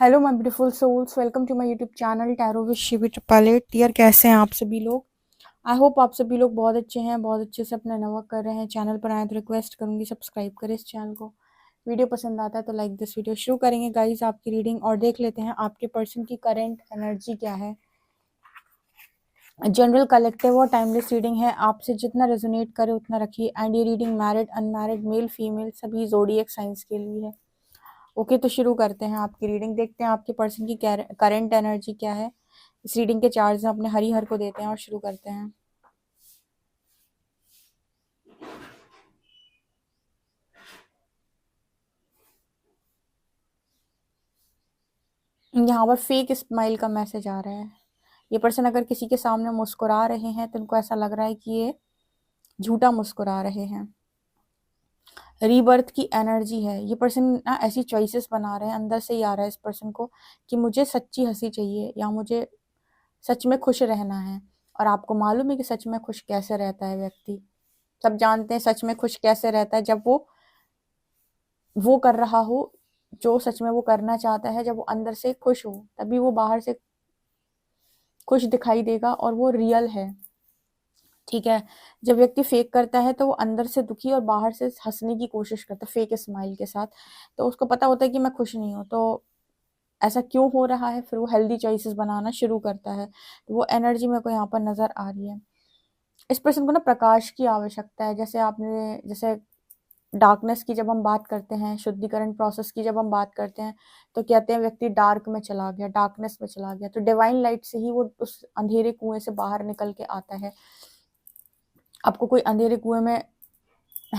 Hello my beautiful souls, welcome to my YouTube channel tarot with Shivi Triplet. यार कैसे हैं आप सभी लोग। आई होप आप सभी लोग बहुत अच्छे हैं, बहुत अच्छे से अपना वर्क कर रहे हैं। चैनल पर आए तो रिक्वेस्ट करूंगी सब्सक्राइब करें इस चैनल को। वीडियो पसंद आता है तो लाइक दिस वीडियो। शुरू करेंगे गाइस आपकी रीडिंग और देख लेते हैं आपके पर्सन की करेंट एनर्जी क्या है। जनरल कलेक्टिव और टाइमलेस रीडिंग है, आपसे जितना रेजोनेट करे उतना रखिए। एंड ये reading married unmarried male female सभी जोडिएक साइंस के लिए है। ओके, तो शुरू करते हैं आपकी रीडिंग। देखते हैं आपके पर्सन की करंट एनर्जी क्या है। इस रीडिंग के चार्ज हम अपने हरिहर को देते हैं और शुरू करते हैं। यहाँ पर फेक स्माइल का मैसेज आ रहा है। ये पर्सन अगर किसी के सामने मुस्कुरा रहे हैं तो उनको ऐसा लग रहा है कि ये झूठा मुस्कुरा रहे हैं। रीबर्थ की एनर्जी है। ये पर्सन ना ऐसी चॉइसेस बना रहे हैं, अंदर से ही आ रहा है इस पर्सन को कि मुझे सच्ची हंसी चाहिए या मुझे सच में खुश रहना है। और आपको मालूम है कि सच में खुश कैसे रहता है व्यक्ति। सब जानते हैं सच में खुश कैसे रहता है, जब वो कर रहा हो जो सच में वो करना चाहता है। जब वो अंदर से खुश हो तभी वो बाहर से खुश दिखाई देगा और वो रियल है। ठीक है। जब व्यक्ति फेक करता है तो वो अंदर से दुखी और बाहर से हंसने की कोशिश करता है फेक स्माइल के साथ। तो उसको पता होता है कि मैं खुश नहीं हूँ, तो ऐसा क्यों हो रहा है, फिर वो हेल्दी चॉइसेस बनाना शुरू करता है। तो वो एनर्जी मेरे को यहाँ पर नजर आ रही है। इस पर्सन को ना प्रकाश की आवश्यकता है। जैसे डार्कनेस की जब हम बात करते हैं, शुद्धिकरण प्रोसेस की जब हम बात करते हैं, तो कहते हैं व्यक्ति डार्क में चला गया, डार्कनेस में चला गया। तो डिवाइन लाइट से ही वो उस अंधेरे कुएं से बाहर निकल के आता है। आपको कोई अंधेरे कुएं में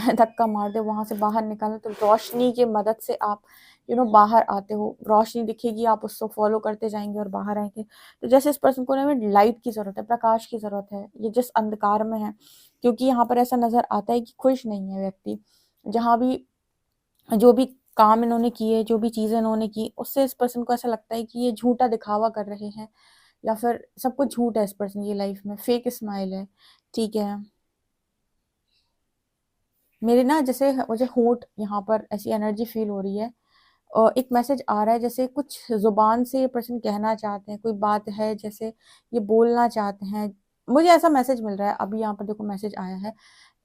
धक्का मार दे, वहां से बाहर निकालना, तो रोशनी की मदद से आप बाहर आते हो। रोशनी दिखेगी, आप उसको फॉलो करते जाएंगे और बाहर आएंगे। तो जैसे इस पर्सन को ना लाइट की जरूरत है, प्रकाश की जरूरत है, ये जिस अंधकार में है। क्योंकि यहाँ पर ऐसा नजर आता है कि खुश नहीं है व्यक्ति। जहां भी जो भी काम इन्होंने किए, जो भी चीजें इन्होंने की, उससे इस पर्सन को ऐसा लगता है कि ये झूठा दिखावा कर रहे हैं या फिर सब कुछ झूठ है इस पर्सन की लाइफ में, फेक स्माइल है। ठीक है। मेरे ना जैसे मुझे होंठ यहाँ पर ऐसी एनर्जी फील हो रही है और एक मैसेज आ रहा है जैसे कुछ जुबान से ये पर्सन कहना चाहते हैं, कोई बात है जैसे ये बोलना चाहते हैं। मुझे ऐसा मैसेज मिल रहा है। अभी यहाँ पर देखो मैसेज आया है।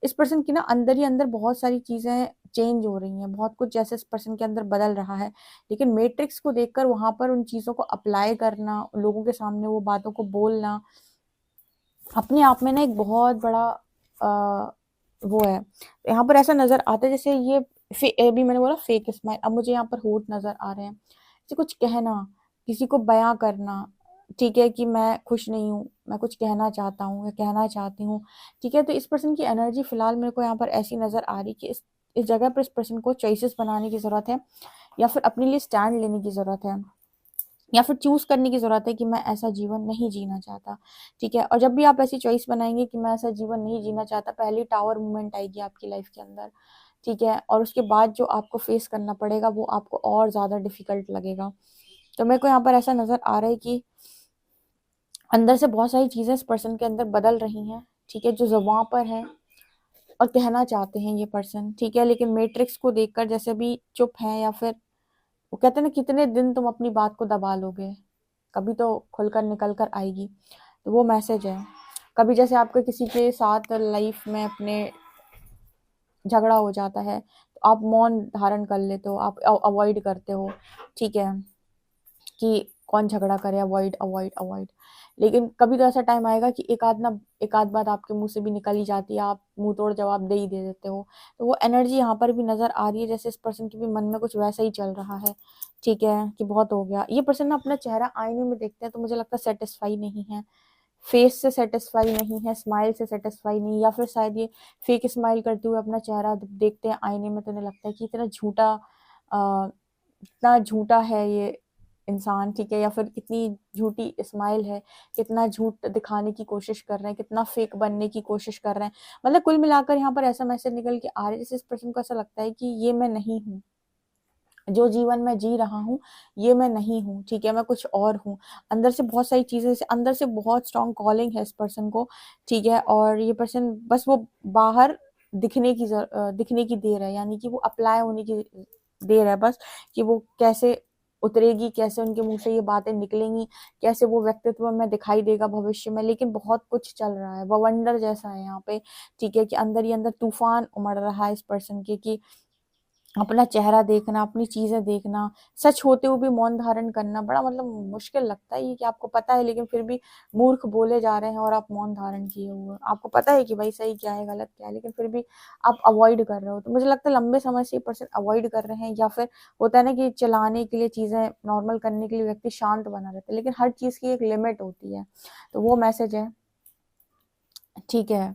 इस पर्सन की ना अंदर ही अंदर बहुत सारी चीजें चेंज हो रही हैं, बहुत कुछ जैसे इस पर्सन के अंदर बदल रहा है। लेकिन मैट्रिक्स को देखकर वहां पर उन चीजों को अप्लाई करना, लोगों के सामने वो बातों को बोलना, अपने आप में ना एक बहुत बड़ा आ, वो है। यहाँ पर ऐसा नजर आता है जैसे ये अभी मैंने बोला फेक स्माइल, अब मुझे यहाँ पर होठ नजर आ रहे हैं। जैसे कुछ कहना, किसी को बयां करना। ठीक है कि मैं खुश नहीं हूँ, मैं कुछ कहना चाहता हूँ या कहना चाहती हूँ। ठीक है। तो इस पर्सन की एनर्जी फिलहाल मेरे को यहाँ पर ऐसी नजर आ रही कि इस जगह पर इस पर्सन को चॉइसेस बनाने की जरूरत है या फिर अपने लिए स्टैंड लेने की जरूरत है या फिर चूज करने की जरूरत है कि मैं ऐसा जीवन नहीं जीना चाहता। ठीक है। और जब भी आप ऐसी चॉइस बनाएंगे कि मैं ऐसा जीवन नहीं जीना चाहता, पहली टावर मूवमेंट आएगी आपकी लाइफ के अंदर। ठीक है। और उसके बाद जो आपको फेस करना पड़ेगा वो आपको और ज्यादा डिफिकल्ट लगेगा। तो मेरे को यहाँ पर ऐसा नजर आ रहा है कि अंदर से बहुत सारी चीजें इस पर्सन के अंदर बदल रही हैं। ठीक है। जो जुबान पर है और कहना चाहते हैं ये पर्सन। ठीक है। लेकिन मैट्रिक्स को देखकर जैसे भी चुप है, या फिर वो कहते हैं ना कितने दिन तुम अपनी बात को दबा लोगे, कभी तो खुलकर निकल कर आएगी। तो वो मैसेज है। कभी जैसे आपके किसी के साथ लाइफ में अपने झगड़ा हो जाता है तो आप मौन धारण कर लेते हो, आप अवॉइड करते हो। ठीक है कि कौन झगड़ा करे, अवॉइड अवॉइड अवॉइड। लेकिन कभी तो ऐसा टाइम आएगा कि एक आध बात आपके मुंह से भी निकल ही जाती है, आप मुंह तोड़ जवाब दे ही दे देते हो। तो वो एनर्जी यहाँ पर भी नजर आ रही है जैसे इस पर्सन के भी मन में कुछ वैसा ही चल रहा है। ठीक है कि बहुत हो गया। ये पर्सन ना अपना चेहरा आईने में देखते हैं तो मुझे लगता है सेटिस्फाई नहीं है, फेस से सेटिस्फाई नहीं है, स्माइल से सेटिस्फाई नहीं, या फिर शायद ये फेक स्माइल करते हुए अपना चेहरा देखते हैं आईने में तो उन्हें लगता है कि इतना झूठा है ये इंसान। ठीक है। या फिर कितनी झूठी स्माइल है, कितना झूठ दिखाने की कोशिश कर रहे हैं, कितना फेक बनने की कोशिश कर रहे हैं। मतलब कुल मिलाकर यहाँ पर ऐसा मैसेज निकल के आ रहा है जैसे इस पर्सन को ऐसा लगता है कि ये मैं नहीं हूँ, जो जीवन में जी रहा हूँ ये मैं नहीं हूँ। ठीक है। मैं कुछ और हूँ। अंदर से बहुत सारी चीजें, अंदर से बहुत स्ट्रॉन्ग कॉलिंग है इस पर्सन को। ठीक है। और ये पर्सन बस वो बाहर दिखने की देर है, यानी कि वो अप्लाई होने की देर है बस, कि वो कैसे उतरेगी, कैसे उनके मुंह से ये बातें निकलेंगी, कैसे वो व्यक्तित्व में दिखाई देगा भविष्य में। लेकिन बहुत कुछ चल रहा है, बवंडर जैसा है यहाँ पे, ठीक है, कि अंदर ही अंदर तूफान उमड़ रहा है इस पर्सन के, कि अपना चेहरा देखना, अपनी चीजें देखना, सच होते हुए भी मौन धारण करना, बड़ा मतलब मुश्किल लगता है ये, कि आपको पता है लेकिन फिर भी मूर्ख बोले जा रहे हैं और आप मौन धारण किए हुए हो। आपको पता है कि भाई सही क्या है गलत क्या है, लेकिन फिर भी आप अवॉइड कर रहे हो। तो मुझे लगता है लंबे समय से ये पर्सन अवॉइड कर रहे हैं, या फिर होता है ना कि चलाने के लिए, चीजें नॉर्मल करने के लिए व्यक्ति शांत बना रहता है, लेकिन हर चीज की एक लिमिट होती है। तो वो मैसेज है, ठीक है।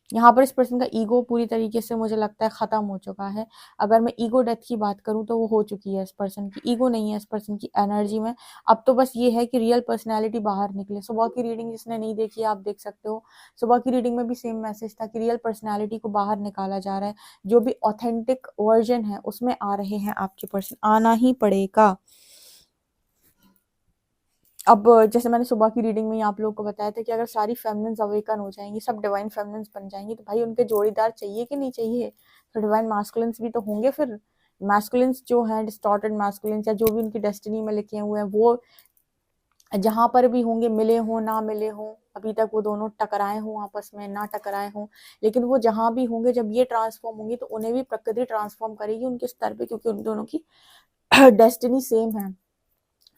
यहाँ पर इस पर्सन का ईगो पूरी तरीके से मुझे लगता है खत्म हो चुका है। अगर मैं ईगो डेथ की बात करूँ तो वो हो चुकी है, इस पर्सन की ईगो नहीं है इस पर्सन की एनर्जी में। अब तो बस ये है कि रियल पर्सनैलिटी बाहर निकले। सुबह की रीडिंग जिसने नहीं देखी आप देख सकते हो, सुबह की रीडिंग में भी सेम मैसेज था कि रियल पर्सनैलिटी को बाहर निकाला जा रहा है। जो भी ऑथेंटिक वर्जन है उसमें आ रहे हैं आपके पर्सन, आना ही पड़ेगा। अब जैसे मैंने सुबह की रीडिंग में ही आप लोगों को बताया था कि अगर सारी फेमिनिन्स अवेकन हो जाएंगी, सब डिवाइन फेमिनिन्स बन जाएंगी, तो भाई उनके जोड़ीदार चाहिए कि नहीं चाहिए? तो डिवाइन मास्कुलिन्स भी तो होंगे फिर। मास्कुलिन्स जो हैं, डिस्टॉर्टेड मास्कुलिन्स, या जो भी उनकी डेस्टिनी में लिखे हुए हैं, वो जहां पर भी होंगे, मिले हो ना मिले हो, अभी तक वो दोनों टकराए हों आपस में, ना टकराए हों, लेकिन वो जहां भी होंगे, जब ये ट्रांसफॉर्म होंगी तो उन्हें भी प्रकृति ट्रांसफॉर्म करेगी उनके स्तर पे, क्योंकि उन दोनों की डेस्टिनी सेम है,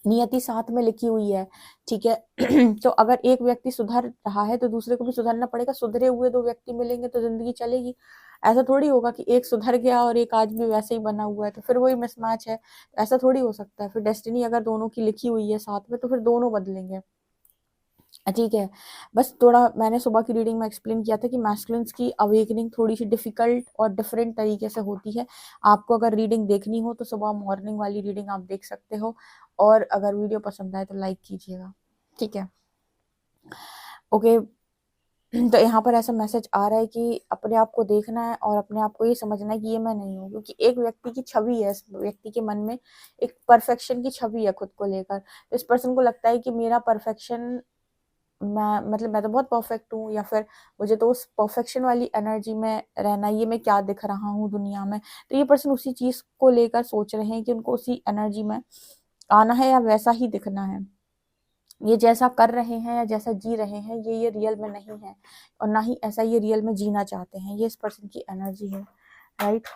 नियति साथ में लिखी हुई है, ठीक है। तो अगर एक व्यक्ति सुधर रहा है तो दूसरे को भी सुधरना पड़ेगा। सुधरे हुए दो व्यक्ति मिलेंगे तो जिंदगी चलेगी। ऐसा थोड़ी होगा कि एक सुधर गया और एक आज भी वैसे ही बना हुआ है, तो फिर वही मिसमैच है। ऐसा थोड़ी हो सकता है। फिर डेस्टिनी अगर दोनों की लिखी हुई है साथ में, तो फिर दोनों बदलेंगे, ठीक है। बस थोड़ा मैंने सुबह की रीडिंग में एक्सप्लेन किया था कि मैस्कुलिन्स की अवेकनिंग थोड़ी सी डिफिकल्ट और डिफरेंट तरीके से होती है। आपको अगर रीडिंग देखनी हो तो सुबह मॉर्निंग वाली रीडिंग आप देख सकते हो, और अगर वीडियो पसंद आए तो लाइक कीजिएगा, ठीक है, ओके। तो यहाँ पर ऐसा मैसेज आ रहा है कि अपने आप को देखना है और अपने आप को ये समझना है कि ये मैं नहीं हूँ, क्योंकि एक व्यक्ति की छवि है, इस व्यक्ति के मन में एक परफेक्शन की छवि है खुद को लेकर। तो इस पर्सन को लगता है कि मेरा परफेक्शन, मैं मतलब मैं तो बहुत परफेक्ट हूँ, या फिर मुझे तो उस परफेक्शन वाली एनर्जी में रहना, ये मैं क्या दिख रहा हूँ दुनिया में। तो ये पर्सन उसी चीज को लेकर सोच रहे हैं कि उनको उसी एनर्जी में आना है, या वैसा ही दिखना है। ये जैसा कर रहे हैं या जैसा जी रहे हैं, ये रियल में नहीं है, और ना ही ऐसा ये रियल में जीना चाहते हैं। ये इस पर्सन की एनर्जी है, राइट।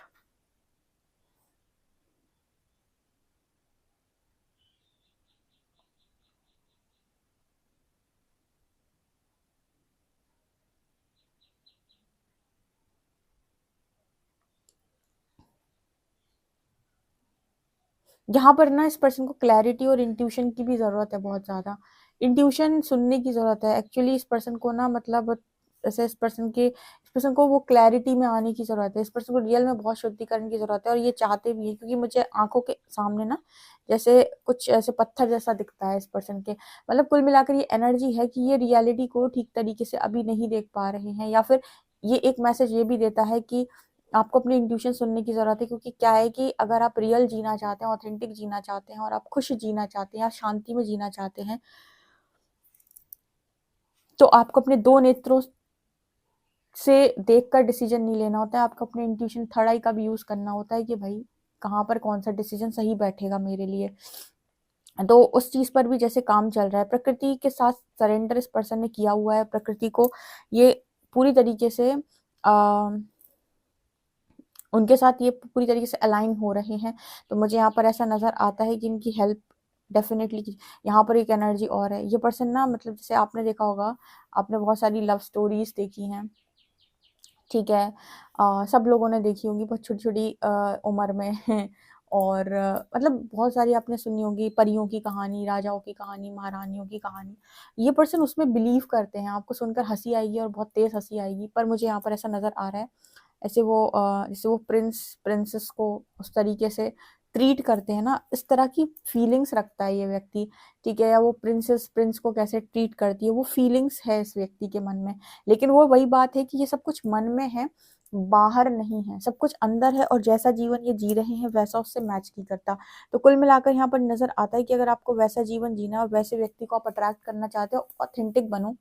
यहाँ पर ना इस पर्सन को क्लैरिटी और इंट्यूशन की भी जरूरत है, बहुत ज्यादा इंट्यूशन सुनने की जरूरत है एक्चुअली इस पर्सन को ना, मतलब ऐसे इस पर्सन को वो क्लैरिटी में आने की जरूरत है। इस पर्सन को रियल में बहुत शुद्धिकरण की जरूरत है, और ये चाहते भी है, क्योंकि मुझे आंखों के सामने ना जैसे कुछ ऐसे पत्थर जैसा दिखता है इस पर्सन के। मतलब कुल मिलाकर ये एनर्जी है कि ये रियलिटी को ठीक तरीके से अभी नहीं देख पा रहे हैं, या फिर ये एक मैसेज ये भी देता है कि आपको अपनी इंट्यूशन सुनने की जरूरत है। क्योंकि क्या है कि अगर आप रियल जीना चाहते हैं, ऑथेंटिक जीना चाहते हैं, और आप खुश जीना चाहते हैं, या शांति में जीना चाहते हैं, तो आपको अपने दो नेत्रों से देखकर डिसीजन नहीं लेना होता है। आपको अपने इंट्यूशन थर्ड आई का भी यूज करना होता है कि भाई कहाँ पर कौन सा डिसीजन सही बैठेगा मेरे लिए। तो उस चीज पर भी जैसे काम चल रहा है, प्रकृति के साथ सरेंडर इस पर्सन ने किया हुआ है। प्रकृति को ये पूरी तरीके से आ, उनके साथ ये पूरी तरीके से अलाइन हो रहे हैं। तो मुझे यहाँ पर ऐसा नजर आता है कि इनकी हेल्प डेफिनेटली। यहाँ पर एक एनर्जी और है, ये पर्सन ना, मतलब जैसे आपने देखा होगा, आपने बहुत सारी लव स्टोरीज देखी हैं, ठीक है। सब लोगों ने देखी होंगी, बहुत छोटी छोटी उम्र में और मतलब बहुत सारी आपने सुनी होगी, परियों की कहानी, राजाओं की कहानी, महारानियों की कहानी। ये पर्सन उसमें बिलीव करते हैं। आपको सुनकर हंसी आएगी, और बहुत तेज हंसी आएगी, पर मुझे यहाँ पर ऐसा नजर आ रहा है, ऐसे वो जैसे वो प्रिंसेस को उस तरीके से ट्रीट करते हैं ना, इस तरह की फीलिंग्स रखता है ये व्यक्ति, ठीक है। या वो प्रिंसेस प्रिंस को कैसे ट्रीट करती है, वो फीलिंग्स है इस व्यक्ति के मन में। लेकिन वो वही बात है कि ये सब कुछ मन में है, बाहर नहीं है, सब कुछ अंदर है, और जैसा जीवन ये जी रहे हैं वैसा उससे मैच नहीं करता। तो कुल मिलाकर यहाँ पर नजर आता है कि अगर आपको वैसा जीवन जीना है, और वैसे व्यक्ति को आप अट्रैक्ट करना चाहते हो, ऑथेंटिक बनो।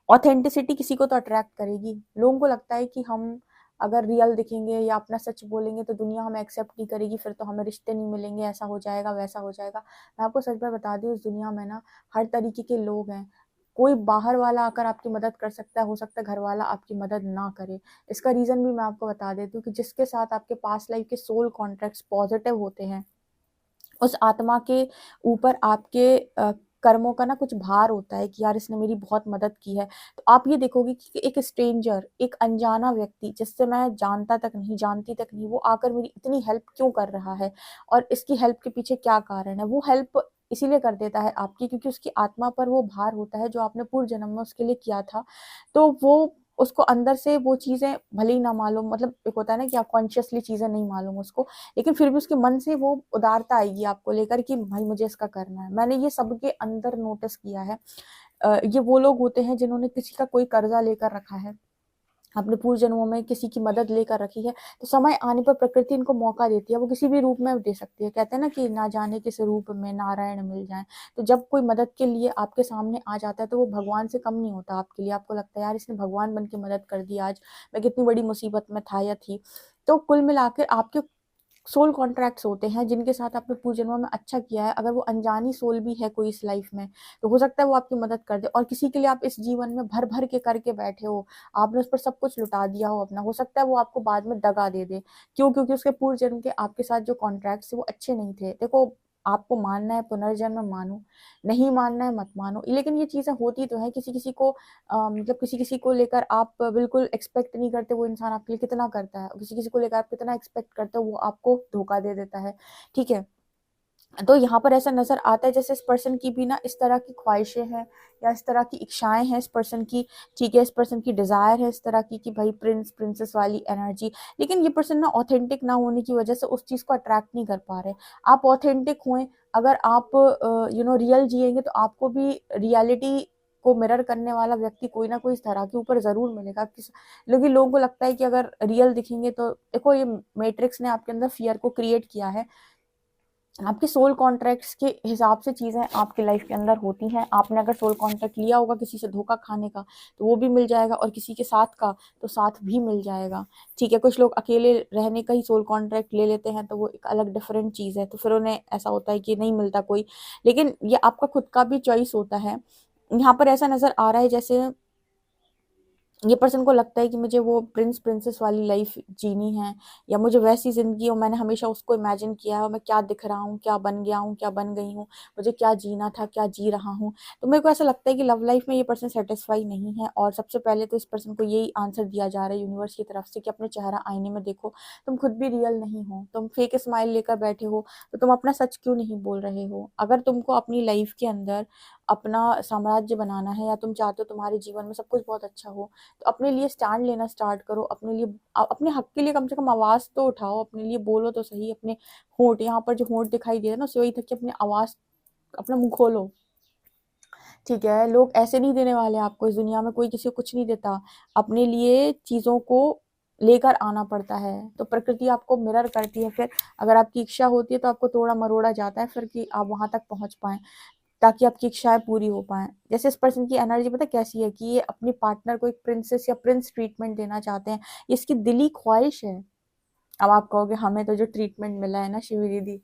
ऑथेंटिसिटी किसी को तो अट्रैक्ट करेगी। लोगों को लगता है कि हम अगर रियल दिखेंगे या अपना सच बोलेंगे तो दुनिया हमें एक्सेप्ट नहीं करेगी, फिर तो हमें रिश्ते नहीं मिलेंगे, ऐसा हो जाएगा, वैसा हो जाएगा। मैं आपको सच में बता दूँ, इस दुनिया में ना हर तरीके के लोग हैं। कोई बाहर वाला आकर आपकी मदद कर सकता है, हो सकता है घर वाला आपकी मदद ना करे। इसका रीज़न भी मैं आपको बता देती हूँ कि जिसके साथ आपके पास्ट लाइफ के सोल कॉन्ट्रैक्ट्स पॉज़िटिव होते हैं, उस आत्मा के ऊपर आपके कर्मों का ना कुछ भार होता है कि यार इसने मेरी बहुत मदद की है। तो आप ये देखोगे कि एक स्ट्रेंजर, एक अनजाना व्यक्ति जिससे मैं जानता तक नहीं, जानती तक नहीं, वो आकर मेरी इतनी हेल्प क्यों कर रहा है और इसकी हेल्प के पीछे क्या कारण है। वो हेल्प इसीलिए कर देता है आपकी, क्योंकि उसकी आत्मा पर वो भार होता है जो आपने पूर्व जन्म में उसके लिए किया था। तो वो उसको अंदर से वो चीज़ें भले ही ना मालूम, मतलब एक होता है ना कि आप कॉन्शियसली चीज़ें नहीं मालूम उसको, लेकिन फिर भी उसके मन से वो उदारता आएगी आपको लेकर कि भाई मुझे इसका करना है। मैंने ये सबके अंदर नोटिस किया है। ये वो लोग होते हैं जिन्होंने किसी का कोई कर्जा लेकर रखा है, अपने पूर्व जन्मों में किसी की मदद लेकर रखी है, तो समय आने पर प्रकृति इनको मौका देती है, वो किसी भी रूप में दे सकती है। कहते हैं ना कि ना जाने किस रूप में नारायण मिल जाए। तो जब कोई मदद के लिए आपके सामने आ जाता है तो वो भगवान से कम नहीं होता आपके लिए। आपको लगता है यार इसने भगवान बन के मदद कर दी, आज मैं कितनी बड़ी मुसीबत में था या थी। तो कुल मिलाकर आपके सोल कॉन्ट्रैक्ट्स होते हैं जिनके साथ आपने पूर्व जन्मों में अच्छा किया है। अगर वो अनजानी सोल भी है कोई इस लाइफ में, तो हो सकता है वो आपकी मदद कर दे। और किसी के लिए आप इस जीवन में भर भर के करके बैठे हो, आपने उस पर सब कुछ लुटा दिया हो अपना, हो सकता है वो आपको बाद में दगा दे दे। क्यों? क्योंकि उसके पूर्व जन्म के आपके साथ जो कॉन्ट्रैक्ट्स थे वो अच्छे नहीं थे। देखो, आपको मानना है पुनर्जन्म मानो, नहीं मानना है मत मानो, लेकिन ये चीजें होती तो है। किसी किसी को मतलब किसी किसी को लेकर आप बिल्कुल एक्सपेक्ट नहीं करते वो इंसान आपके लिए कितना करता है, और किसी किसी को लेकर आप कितना एक्सपेक्ट करते हो वो आपको धोखा दे देता है। ठीक है, तो यहाँ पर ऐसा नजर आता है जैसे इस पर्सन की भी ना इस तरह की ख्वाहिशें हैं या इस तरह की इच्छाएं हैं इस पर्सन की। ठीक है, इस पर्सन की डिजायर है इस तरह की कि भाई प्रिंस प्रिंसेस वाली एनर्जी, लेकिन ये पर्सन ना ऑथेंटिक ना होने की वजह से उस चीज को अट्रैक्ट नहीं कर पा रहे। आप ऑथेंटिक हुए, अगर आप रियल जिएंगे तो आपको भी रियलिटी को मिरर करने वाला व्यक्ति कोई ना कोई इस तरह के ऊपर जरूर मिलेगा। लेकिन लोगों को लगता है कि अगर रियल दिखेंगे तो देखो, ये मैट्रिक्स ने आपके अंदर फियर को क्रिएट किया है। आपके सोल कॉन्ट्रैक्ट्स के हिसाब से चीज़ें आपकी लाइफ के अंदर होती हैं। आपने अगर सोल कॉन्ट्रैक्ट लिया होगा किसी से धोखा खाने का तो वो भी मिल जाएगा, और किसी के साथ का तो साथ भी मिल जाएगा। ठीक है, कुछ लोग अकेले रहने का ही सोल कॉन्ट्रैक्ट ले लेते हैं तो वो एक अलग डिफरेंट चीज़ है, तो फिर उन्हें ऐसा होता है कि नहीं मिलता कोई। लेकिन ये आपका खुद का भी चॉइस होता है। यहाँ पर ऐसा नज़र आ रहा है जैसे ये पर्सन को लगता है कि मुझे वो प्रिंस प्रिंसेस वाली लाइफ जीनी है, या मुझे वैसी जिंदगी, और मैंने हमेशा उसको इमेजिन किया है, और मैं क्या दिख रहा हूँ, क्या बन गया हूँ, क्या बन गई हूँ, मुझे क्या जीना था, क्या जी रहा हूँ। तो मेरे को ऐसा लगता है कि लव लाइफ में ये पर्सन सेटिस्फाई नहीं है। और सबसे पहले तो इस पर्सन को यही आंसर दिया जा रहा है यूनिवर्स की तरफ से कि अपने चेहरा आईने में देखो, तुम खुद भी रियल नहीं हो, तुम फेक स्माइल लेकर बैठे हो, तो तुम अपना सच क्यों नहीं बोल रहे हो। अगर तुमको अपनी लाइफ के अंदर अपना साम्राज्य बनाना है, या तुम चाहते हो तुम्हारे जीवन में सब कुछ बहुत अच्छा हो, तो अपने लिए स्टैंड लेना स्टार्ट करो। अपने लिए, अपने हक के लिए कम से कम आवाज तो उठाओ, अपने लिए बोलो तो सही। अपने होंठ, यहाँ पर जो होंठ दिखाई दे रहा है ना, उससे वही था कि अपनी आवाज, अपना मुंह खोलो। ठीक है, लोग ऐसे नहीं देने वाले आपको, इस दुनिया में कोई किसी को कुछ नहीं देता। अपने लिए चीजों को लेकर आना पड़ता है, तो प्रकृति आपको मिरर करती है। फिर अगर आपकी इच्छा होती है तो आपको तोड़ा मरोड़ा जाता है फिर कि आप वहां तक पहुंच पाए, ताकि आपकी इच्छाएं पूरी हो पाए। जैसे इस पर्सन की एनर्जी पता कैसी है कि ये अपनी पार्टनर को एक प्रिंसेस या प्रिंस ट्रीटमेंट देना चाहते हैं, ये इसकी दिली ख्वाहिश है। अब आप कहोगे हमें तो जो ट्रीटमेंट मिला है ना शिवी दीदी,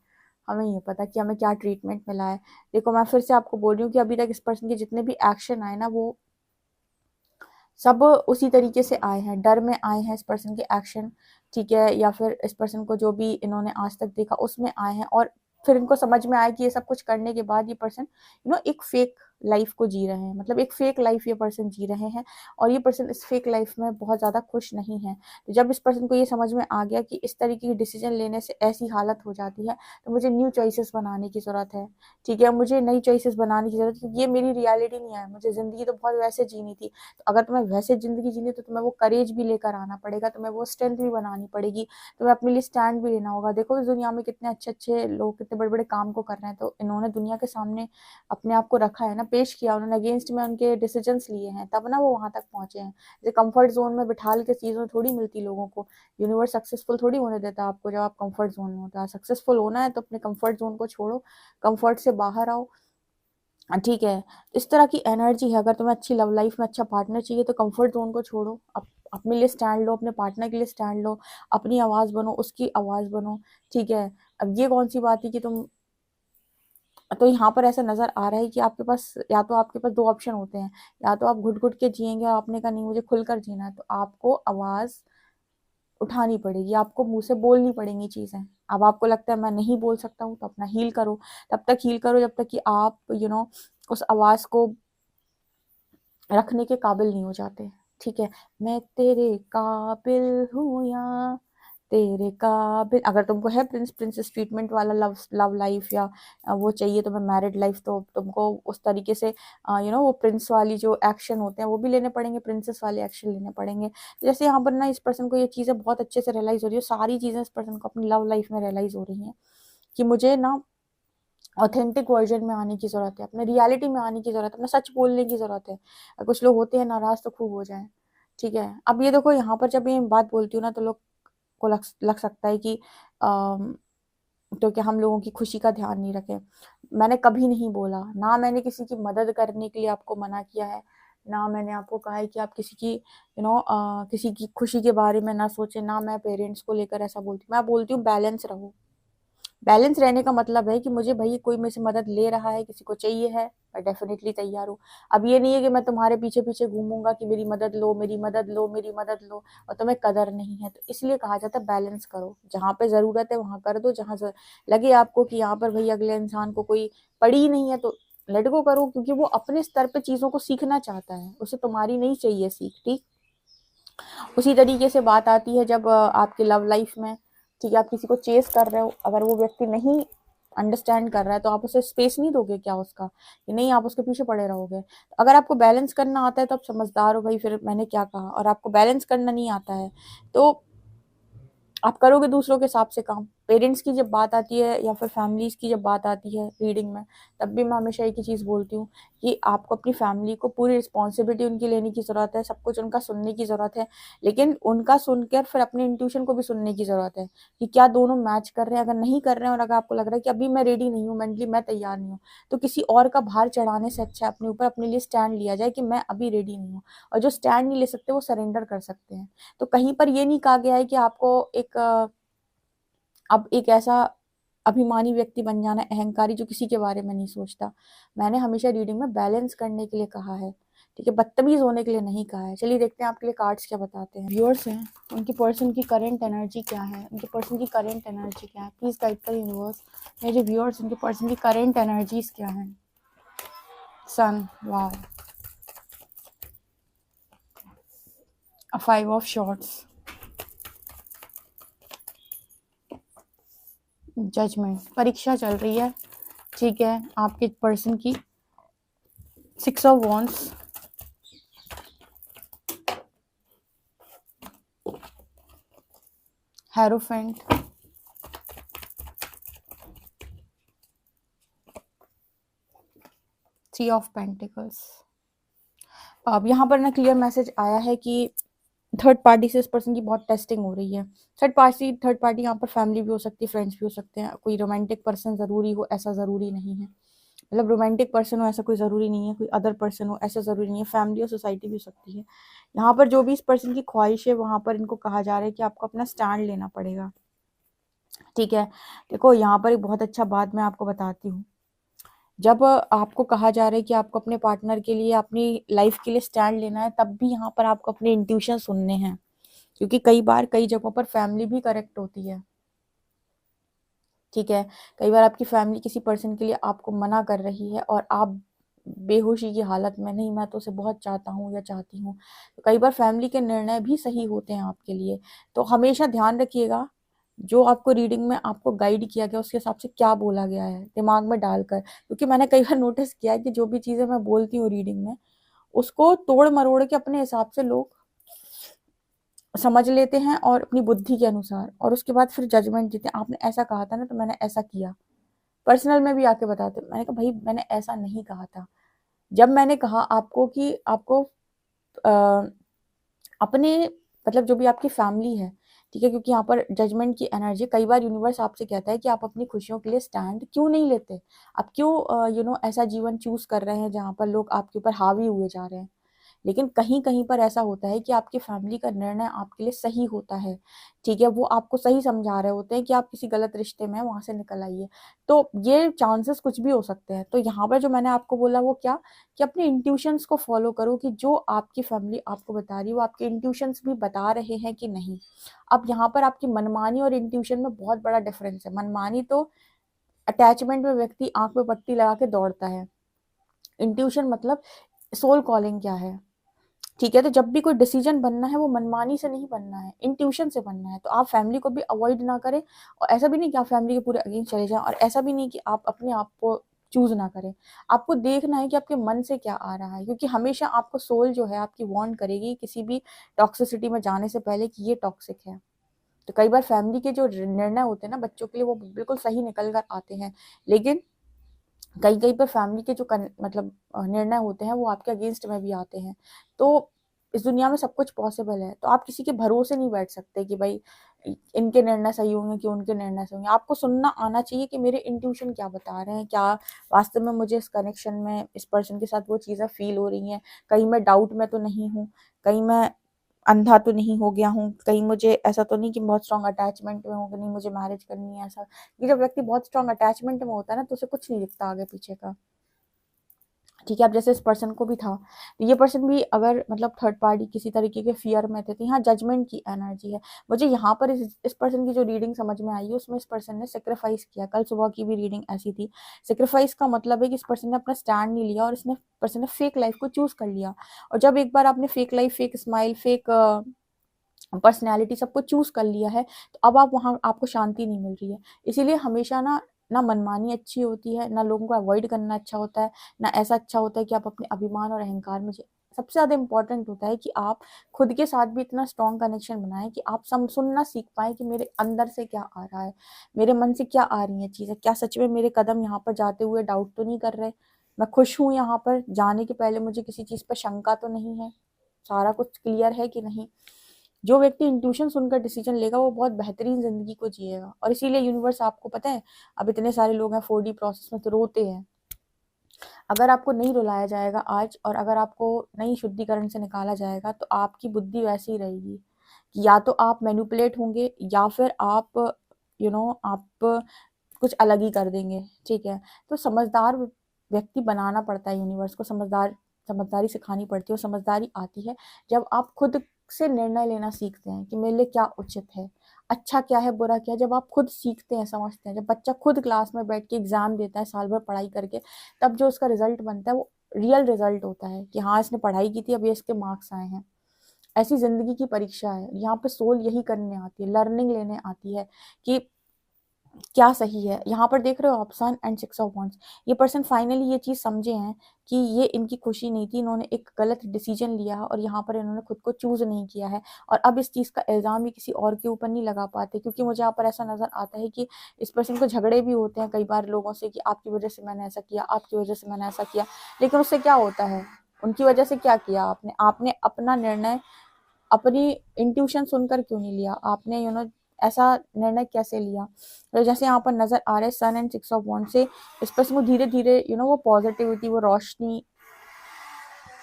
हमें ये पता कि हमें क्या ट्रीटमेंट मिला है। देखो, मैं फिर से आपको बोल रही हूँ कि अभी तक इस पर्सन के जितने भी एक्शन आए ना, वो सब उसी तरीके से आए हैं, डर में आए हैं इस पर्सन के एक्शन। ठीक है, या फिर इस पर्सन को जो भी इन्होंने आज तक देखा उसमें आए हैं, और फिर इनको समझ में आया कि ये सब कुछ करने के बाद ये पर्सन एक फेक लाइफ को जी रहे हैं, मतलब एक फेक लाइफ ये पर्सन जी रहे हैं, और ये पर्सन इस फेक लाइफ में बहुत ज्यादा खुश नहीं है। तो जब इस पर्सन को ये समझ में आ गया कि इस तरीके की डिसीजन लेने से ऐसी हालत हो जाती है, तो मुझे न्यू चॉइसेस बनाने की जरूरत है। ठीक है, मुझे नई चॉइसेस बनाने की जरूरत है, क्योंकि ये मेरी रियलिटी नहीं है। मुझे जिंदगी तो बहुत वैसे जीनी थी, तो अगर तुम्हें वैसे जिंदगी जीनी तो तुम्हें वो करेज भी लेकर आना पड़ेगा, तुम्हें वो स्ट्रेंथ भी बनानी पड़ेगी, तुम्हें अपने लिए स्टैंड भी लेना होगा। देखो इस दुनिया में कितने अच्छे अच्छे लोग कितने बड़े बड़े काम को कर रहे हैं, तो इन्होंने दुनिया के सामने अपने आप को रखा है ना, पेश किया, उन्होंने अगेंस्ट में उनके डिसीजंस लिए हैं, तब ना वो वहां तक पहुंचे हैं। जैसे कंफर्ट जोन में बिठाल के चीजें थोड़ी मिलती लोगों को। यूनिवर्स सक्सेसफुल थोड़ी होने देता आपको जब आप कंफर्ट जोन में होता है। सक्सेसफुल होना है तो अपने कंफर्ट जोन को छोड़ो, कंफर्ट से बाहर आओ, ठीक है, इस तरह की एनर्जी है। अगर तुम्हें अच्छी लव लाइफ में अच्छा पार्टनर चाहिए तो कंफर्ट जोन को छोड़ो, अपने लिए स्टैंड लो, अपने पार्टनर के लिए स्टैंड लो, अपनी आवाज़ बनो, उसकी आवाज़ बनो। ठीक है, अब ये कौन सी बात है कि तुम, तो यहाँ पर ऐसा नज़र आ रहा है कि आपके पास, या तो आपके पास दो ऑप्शन होते हैं, या तो आप घुट घुट के जिएंगे और आपने कहा नहीं मुझे खुलकर जीना है, तो आपको आवाज़ उठानी पड़ेगी, आपको मुंह से बोलनी पड़ेंगी चीज़ें। अब आपको लगता है मैं नहीं बोल सकता हूँ, तो अपना हील करो, तब तक हील करो जब तक कि आप उस आवाज़ को रखने के काबिल नहीं हो जाते। ठीक है, मैं तेरे काबिल हूँ या तेरे काबिल, अगर तुमको है प्रिंस प्रिंसेस ट्रीटमेंट वाला लव लव लाइफ, या वो चाहिए तुम्हें मैरिड लाइफ, तो तुमको उस तरीके से वो प्रिंस वाली जो एक्शन होते हैं वो भी लेने पड़ेंगे, प्रिंसेस वाले एक्शन लेने पड़ेंगे। जैसे यहाँ पर ना इस पर्सन को ये चीज़ें बहुत अच्छे से रियलाइज हो रही है, सारी चीज़ें इस पर्सन को अपनी लव लाइफ में रियलाइज हो रही हैं कि मुझे ना ऑथेंटिक वर्जन में आने की ज़रूरत है, अपने रियलिटी में आने की ज़रूरत है, अपना सच बोलने की ज़रूरत है। कुछ लोग होते हैं नाराज़ तो खूब हो जाएं। ठीक है, अब ये देखो यहाँ पर जब ये बात बोलती हूँ ना, तो लोग को लग सकता है कि तो क्या हम लोगों की खुशी का ध्यान नहीं रखें। मैंने कभी नहीं बोला, ना मैंने किसी की मदद करने के लिए आपको मना किया है, ना मैंने आपको कहा है कि आप किसी की किसी की खुशी के बारे में ना सोचें, ना मैं पेरेंट्स को लेकर ऐसा बोलती हूँ। मैं बोलती हूँ बैलेंस रहो। बैलेंस रहने का मतलब है कि मुझे भाई कोई मेरे से मदद ले रहा है, किसी को चाहिए है, मैं डेफिनेटली तैयार हूँ। अब ये नहीं है कि मैं तुम्हारे पीछे पीछे घूमूंगा कि मेरी मदद लो, मेरी मदद लो, मेरी मदद लो, और तुम्हें कदर नहीं है। तो इसलिए कहा जाता है बैलेंस करो, जहाँ पे ज़रूरत है वहाँ कर दो, जहाँ लगे आपको कि यहाँ पर भाई अगले इंसान को कोई पड़ी नहीं है तो लेट गो करो, क्योंकि वो अपने स्तर पे चीज़ों को सीखना चाहता है, उसे तुम्हारी नहीं चाहिए सीख। ठीक, उसी तरीके से बात आती है जब आपकी लव लाइफ में, ठीक है, आप किसी को चेस कर रहे हो, अगर वो व्यक्ति नहीं अंडरस्टैंड कर रहा है तो आप उसे स्पेस नहीं दोगे क्या उसका, कि नहीं आप उसके पीछे पड़े रहोगे। तो अगर आपको बैलेंस करना आता है तो आप समझदार हो भाई, फिर मैंने क्या कहा। और आपको बैलेंस करना नहीं आता है तो आप करोगे दूसरों के हिसाब से काम। पेरेंट्स की जब बात आती है या फिर फैमिलीज़ की जब बात आती है रीडिंग में, तब भी मैं हमेशा एक ही चीज़ बोलती हूँ कि आपको अपनी फैमिली को पूरी रिस्पॉन्सिबिलिटी उनकी लेने की ज़रूरत है, सब कुछ उनका सुनने की ज़रूरत है, लेकिन उनका सुनकर फिर अपने इंट्यूशन को भी सुनने की ज़रूरत है कि क्या दोनों मैच कर रहे हैं। अगर नहीं कर रहे हैं और अगर आपको लग रहा है कि अभी मैं रेडी नहीं हूँ, मेंटली मैं तैयार नहीं हूँ, तो किसी और का भार चढ़ाने से अच्छा अपने ऊपर अपने लिए स्टैंड लिया जाए कि मैं अभी रेडी नहीं हूँ। और जो स्टैंड नहीं ले सकते वो सरेंडर कर सकते हैं। तो कहीं पर ये नहीं कहा गया है कि आपको अब एक ऐसा अभिमानी व्यक्ति बन जाना, अहंकारी, जो किसी के बारे में नहीं सोचता। मैंने हमेशा रीडिंग में बैलेंस करने के लिए कहा है, ठीक है, बदतमीज होने के लिए नहीं कहा है। चलिए देखते हैं आपके लिए कार्ड्स क्या बताते हैं। व्यूअर्स हैं, उनकी पर्सन की करंट एनर्जी क्या है, उनके पर्सन की करंट एनर्जी क्या है, प्लीज गाइड कर यूनिवर्स। मेरे व्यूअर्स, उनके पर्सन की करंट एनर्जीज क्या है। Sun, wow, five of swords, judgment, परीक्षा चल रही है, ठीक है, आपके पर्सन की। Six of wands, hierophant, three of pentacles. अब यहाँ पर ना क्लियर मैसेज आया है कि थर्ड पार्टी से इस पर्सन की बहुत टेस्टिंग हो रही है। थर्ड पार्टी यहाँ पर फैमिली भी हो सकती है, फ्रेंड्स भी हो सकते हैं, कोई रोमांटिक पर्सन ज़रूरी हो ऐसा ज़रूरी नहीं है, मतलब रोमांटिक पर्सन हो ऐसा कोई ज़रूरी नहीं है, कोई अदर पर्सन हो ऐसा ज़रूरी नहीं है, फैमिली और सोसाइटी भी हो सकती है। यहाँ पर जो भी इस पर्सन की ख्वाहिश है वहाँ पर इनको कहा जा रहा है कि आपको अपना स्टैंड लेना पड़ेगा। ठीक है, देखो यहाँ पर एक बहुत अच्छा बात मैं आपको बताती हूँ। जब आपको कहा जा रहा है कि आपको अपने पार्टनर के लिए, अपनी लाइफ के लिए स्टैंड लेना है, तब भी यहाँ पर आपको अपने इंट्यूशन सुनने हैं, क्योंकि कई बार कई जगहों पर फैमिली भी करेक्ट होती है। ठीक है, कई बार आपकी फैमिली किसी पर्सन के लिए आपको मना कर रही है और आप बेहोशी की हालत में, नहीं मैं तो उसे बहुत चाहता हूँ या चाहती हूँ। तो कई बार फैमिली के निर्णय भी सही होते हैं आपके लिए। तो हमेशा ध्यान रखिएगा, जो आपको रीडिंग में आपको गाइड किया गया उसके हिसाब से क्या बोला गया है दिमाग में डालकर, क्योंकि मैंने कई बार नोटिस किया है कि जो भी चीज़ें मैं बोलती हूँ रीडिंग में, उसको तोड़ मरोड़ के अपने हिसाब से लोग समझ लेते हैं और अपनी बुद्धि के अनुसार, और उसके बाद फिर जजमेंट देते हैं, आपने ऐसा कहा था ना तो मैंने ऐसा किया। पर्सनल में भी आके बताते, मैंने कहा भाई मैंने ऐसा नहीं कहा था। जब मैंने कहा आपको कि आपको अ, अपने, मतलब जो भी आपकी फैमिली है, ठीक है, क्योंकि यहाँ पर जजमेंट की एनर्जी, कई बार यूनिवर्स आपसे कहता है कि आप अपनी खुशियों के लिए स्टैंड क्यों नहीं लेते, आप क्यों ऐसा जीवन चूज कर रहे हैं जहाँ पर लोग आपके ऊपर हावी हुए जा रहे हैं। लेकिन कहीं कहीं पर ऐसा होता है कि आपकी फैमिली का निर्णय आपके लिए सही होता है, ठीक है, वो आपको सही समझा रहे होते हैं कि आप किसी गलत रिश्ते में हैं, वहां से निकल आइए। तो ये चांसेस कुछ भी हो सकते हैं। तो यहाँ पर जो मैंने आपको बोला वो क्या, कि अपने इंट्यूशंस को फॉलो करो, कि जो आपकी फैमिली आपको बता रही है वो आपके इंट्यूशंस भी बता रहे हैं कि नहीं। अब यहाँ पर आपकी मनमानी और इंट्यूशन में बहुत बड़ा डिफरेंस है। मनमानी तो अटैचमेंट में व्यक्ति आंख पे पट्टी लगा के दौड़ता है, इंट्यूशन मतलब सोल कॉलिंग क्या है, ठीक है। तो जब भी कोई डिसीजन बनना है वो मनमानी से नहीं बनना है, इंट्यूशन से बनना है। तो आप फैमिली को भी अवॉइड ना करें, और ऐसा भी नहीं कि आप फैमिली के पूरे अगेंस्ट चले जाएं, और ऐसा भी नहीं कि आप अपने आप को चूज ना करें। आपको देखना है कि आपके मन से क्या आ रहा है, क्योंकि हमेशा आपको सोल जो है आपकी वार्न करेगी किसी भी टॉक्सिसिटी में जाने से पहले कि ये टॉक्सिक है। तो कई बार फैमिली के जो निर्णय होते हैं ना बच्चों के लिए, वो बिल्कुल सही निकल कर आते हैं, लेकिन कई कई पर फैमिली के जो मतलब निर्णय होते हैं वो आपके अगेंस्ट में भी आते हैं। तो इस दुनिया में सब कुछ पॉसिबल है, तो आप किसी के भरोसे नहीं बैठ सकते कि भाई इनके निर्णय सही होंगे कि उनके निर्णय सही होंगे। आपको सुनना आना चाहिए कि मेरे इंट्यूशन क्या बता रहे हैं, क्या वास्तव में मुझे इस कनेक्शन में इस पर्सन के साथ वो चीज़ें फील हो रही हैं, कहीं मैं डाउट में तो नहीं हूँ, कहीं मैं अंधा तो नहीं हो गया हूँ, कहीं मुझे ऐसा तो नहीं कि बहुत स्ट्रॉन्ग अटैचमेंट में हूँ कि नहीं मुझे मैरिज करनी है। ऐसा, ये जब व्यक्ति बहुत स्ट्रॉन्ग अटैचमेंट में होता है ना तो उसे कुछ नहीं दिखता आगे पीछे का, ठीक है। अब जैसे इस पर्सन को भी था, तो ये पर्सन भी अगर मतलब थर्ड पार्टी किसी तरीके के फियर में थे, तो यहाँ जजमेंट की एनर्जी है। मुझे यहाँ पर इस पर्सन की जो रीडिंग समझ में आई है उसमें इस पर्सन ने सेक्रीफाइस किया। कल सुबह की भी रीडिंग ऐसी थी। सेक्रीफाइस का मतलब है कि इस पर्सन ने अपना स्टैंड नहीं लिया और इसने पर्सन ने फेक लाइफ को चूज कर लिया। और जब एक बार आपने fake life, fake smile, fake personality सबको चूज कर लिया है, तो अब आप वहाँ आपको शांति नहीं मिल रही है। इसीलिए हमेशा ना ना मनमानी अच्छी होती है, ना लोगों को अवॉइड करना अच्छा होता है, ना ऐसा अच्छा होता है कि आप अपने अभिमान और अहंकार में सबसे ज़्यादा इम्पोर्टेंट होता है कि आप खुद के साथ भी इतना स्ट्रॉन्ग कनेक्शन बनाएं कि आप सुनना सीख पाए कि मेरे अंदर से क्या आ रहा है, मेरे मन से क्या आ रही है चीज़ें, क्या सच में मेरे कदम यहाँ पर जाते हुए डाउट तो नहीं कर रहे, मैं खुश हूँ यहाँ पर जाने के पहले, मुझे किसी चीज़ पर शंका तो नहीं है, सारा कुछ क्लियर है कि नहीं। जो व्यक्ति इंट्यूशन सुनकर डिसीजन लेगा वो बहुत बेहतरीन जिंदगी को जिएगा। और इसीलिए यूनिवर्स, आपको पता है अब इतने सारे लोग हैं 4D प्रोसेस में तो रोते हैं। अगर आपको नहीं रुलाया जाएगा आज, और अगर आपको नहीं शुद्धिकरण से निकाला जाएगा, तो आपकी बुद्धि वैसी ही रहेगी कि या तो आप मैनिपुलेट होंगे या फिर आप आप कुछ अलग ही कर देंगे, ठीक है। तो समझदार व्यक्ति बनाना पड़ता है यूनिवर्स को, समझदारी सिखानी पड़ती है। और समझदारी आती है जब आप खुद से निर्णय लेना सीखते हैं कि मेरे लिए क्या उचित है, अच्छा क्या है, बुरा क्या है। जब आप खुद सीखते हैं, समझते हैं, जब बच्चा खुद क्लास में बैठ के एग्जाम देता है साल भर पढ़ाई करके, तब जो उसका रिजल्ट बनता है वो रियल रिजल्ट होता है कि हाँ इसने पढ़ाई की थी, अब ये इसके मार्क्स आए हैं। ऐसी जिंदगी की परीक्षा है, यहाँ पे सोल यही करने आती है, लर्निंग लेने आती है कि क्या सही है। यहाँ पर देख रहे हो आप, सन एंड 6 ऑफ वांड्स, ये पर्सन फाइनली ये चीज समझे हैं कि ये इनकी खुशी नहीं थी, इन्होंने एक गलत डिसीजन लिया है और यहाँ पर इन्होंने खुद को चूज नहीं किया है। और अब इस चीज का इल्जाम ही किसी और के ऊपर नहीं लगा पाते, क्योंकि मुझे यहाँ पर ऐसा नजर आता है कि इस पर्सन को झगड़े भी होते हैं कई बार लोगों से कि आपकी वजह से मैंने ऐसा किया, आपकी वजह से मैंने ऐसा किया। लेकिन उससे क्या होता है, उनकी वजह से क्या किया आपने, आपने अपना निर्णय अपनी इंट्यूशन सुनकर क्यों नहीं लिया, आपने ऐसा निर्णय कैसे लिया। तो जैसे यहाँ पर नजर आ रहे सन एंड 6 ऑफ वांड से इस पर्सन को धीरे धीरे वो पॉजिटिविटी, वो रोशनी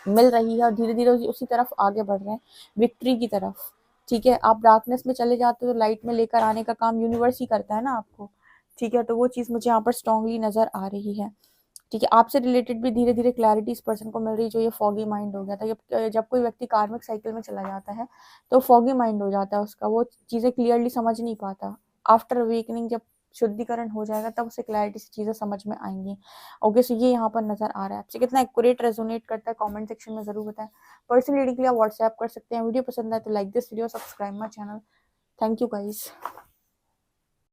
मिल रही है और धीरे धीरे उसी तरफ आगे बढ़ रहे हैं, विक्ट्री की तरफ, ठीक है। आप डार्कनेस में चले जाते हो तो लाइट में लेकर आने का काम यूनिवर्स ही करता है ना आपको, ठीक है। तो वो चीज़ मुझे यहाँ पर स्ट्रांगली नजर आ रही है, ठीक है। आपसे रिलेटेड भी धीरे धीरे क्लैरिटी इस पर्सन को मिल रही है, जो ये फॉगी माइंड हो गया था। जब कोई व्यक्ति कार्मिक साइकिल में चला जाता है तो फॉगी माइंड हो जाता है उसका, वो चीज़ें क्लियरली समझ नहीं पाता। आफ्टर अवेकनिंग जब शुद्धिकरण हो जाएगा तब उसे क्लैरिटी से चीज़ें समझ में आएंगी। ओके, सो ये यहाँ पर नजर आ रहा है। आपसे कितना एक्यूरेट रेजोनेट करता है कमेंट सेक्शन में जरूर बताएं। पर्सनल रीडिंग के लिए व्हाट्सएप कर सकते हैं। वीडियो पसंद आए तो like this video, subscribe my channel. Thank you guys.